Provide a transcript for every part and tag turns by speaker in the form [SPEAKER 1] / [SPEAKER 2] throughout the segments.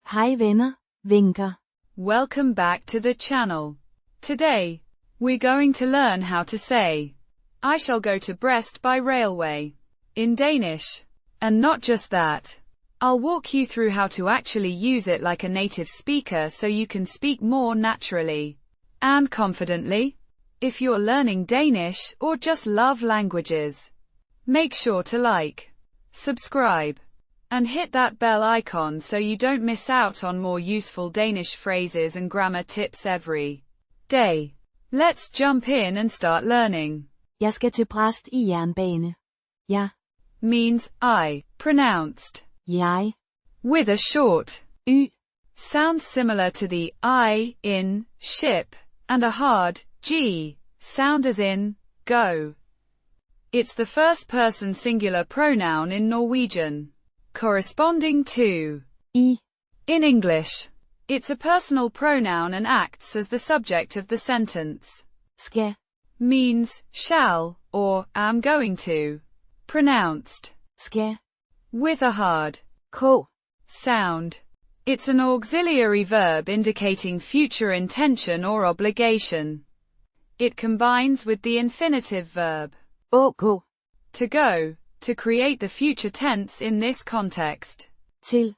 [SPEAKER 1] Hej venner, vinker.
[SPEAKER 2] Welcome back to the channel. Today, we're going to learn how to say, I shall go to Brest by railway, in Danish. And not just that. I'll walk you through how to actually use it like a native speaker so you can speak more naturally and confidently. If you're learning Danish or just love languages, make sure to like, subscribe, and hit that bell icon so you don't miss out on more useful Danish phrases and grammar tips every day. Let's jump in and start learning.
[SPEAKER 1] Jeg skal til Brest i jernbane. Ja.
[SPEAKER 2] Means I, pronounced
[SPEAKER 1] Jeg.
[SPEAKER 2] with a short
[SPEAKER 1] Y.
[SPEAKER 2] sound similar to the I in ship, and a hard G sound as in go. It's the first person singular pronoun in Norwegian, corresponding to
[SPEAKER 1] I.
[SPEAKER 2] in English. It's a personal pronoun and acts as the subject of the sentence.
[SPEAKER 1] Skal.
[SPEAKER 2] Means shall or am going to. Pronounced
[SPEAKER 1] Skal.
[SPEAKER 2] with a hard
[SPEAKER 1] K.
[SPEAKER 2] sound. It's an auxiliary verb indicating future intention or obligation. It combines with the infinitive verb
[SPEAKER 1] OK.
[SPEAKER 2] to go, to create the future tense in this context.
[SPEAKER 1] Til.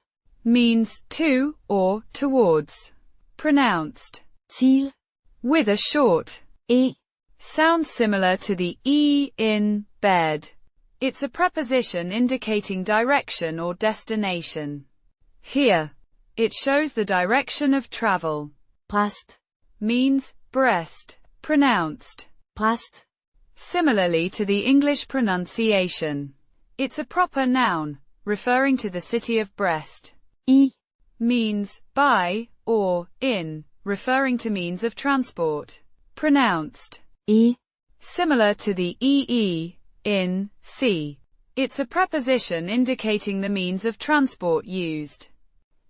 [SPEAKER 2] Means to or towards. Pronounced
[SPEAKER 1] Teel.
[SPEAKER 2] with a short
[SPEAKER 1] E.
[SPEAKER 2] sound similar to the E in bed. It's a preposition indicating direction or destination. Here, it shows the direction of travel.
[SPEAKER 1] Brest.
[SPEAKER 2] Means Brest. Pronounced
[SPEAKER 1] Brest.
[SPEAKER 2] similarly to the English pronunciation. It's a proper noun, referring to the city of Brest.
[SPEAKER 1] I.
[SPEAKER 2] Means by or in, referring to means of transport. Pronounced
[SPEAKER 1] I.
[SPEAKER 2] similar to the ee in sea. It's a preposition indicating the means of transport used.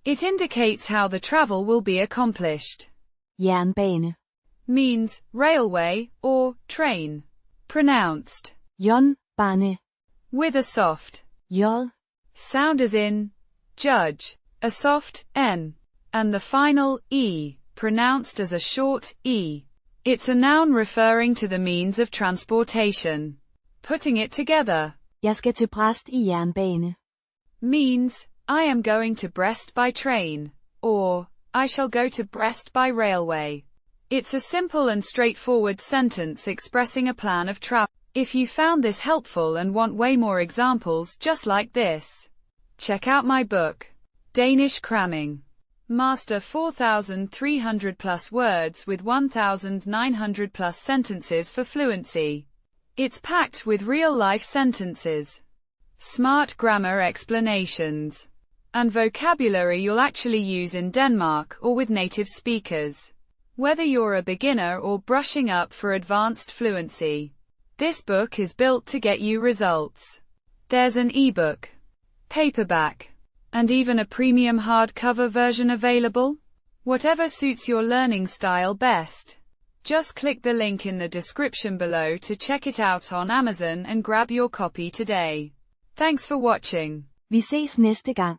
[SPEAKER 2] It indicates how the travel will be accomplished.
[SPEAKER 1] Jernbane.
[SPEAKER 2] Means railway or train. Pronounced
[SPEAKER 1] Jernbane.
[SPEAKER 2] with a soft
[SPEAKER 1] J.
[SPEAKER 2] sound as in judge, a soft n, and the final e, pronounced as a short e. It's a noun referring to the means of transportation. Putting it together.
[SPEAKER 1] Jeg skal til Brest i jernbane.
[SPEAKER 2] Means, I am going to Brest by train, or, I shall go to Brest by railway. It's a simple and straightforward sentence expressing a plan of travel. If you found this helpful and want way more examples just like this, check out my book, Danish Cramming. Master 4,300 plus words with 1,900 plus sentences for fluency. It's packed with real-life sentences, smart grammar explanations, and vocabulary you'll actually use in Denmark or with native speakers. Whether you're a beginner or brushing up for advanced fluency, this book is built to get you results. There's an ebook, paperback, and even a premium hardcover version available. Whatever suits your learning style best. Just click the link in the description below to check it out on Amazon and grab your copy today. Thanks for watching.
[SPEAKER 1] Vi ses næste gang.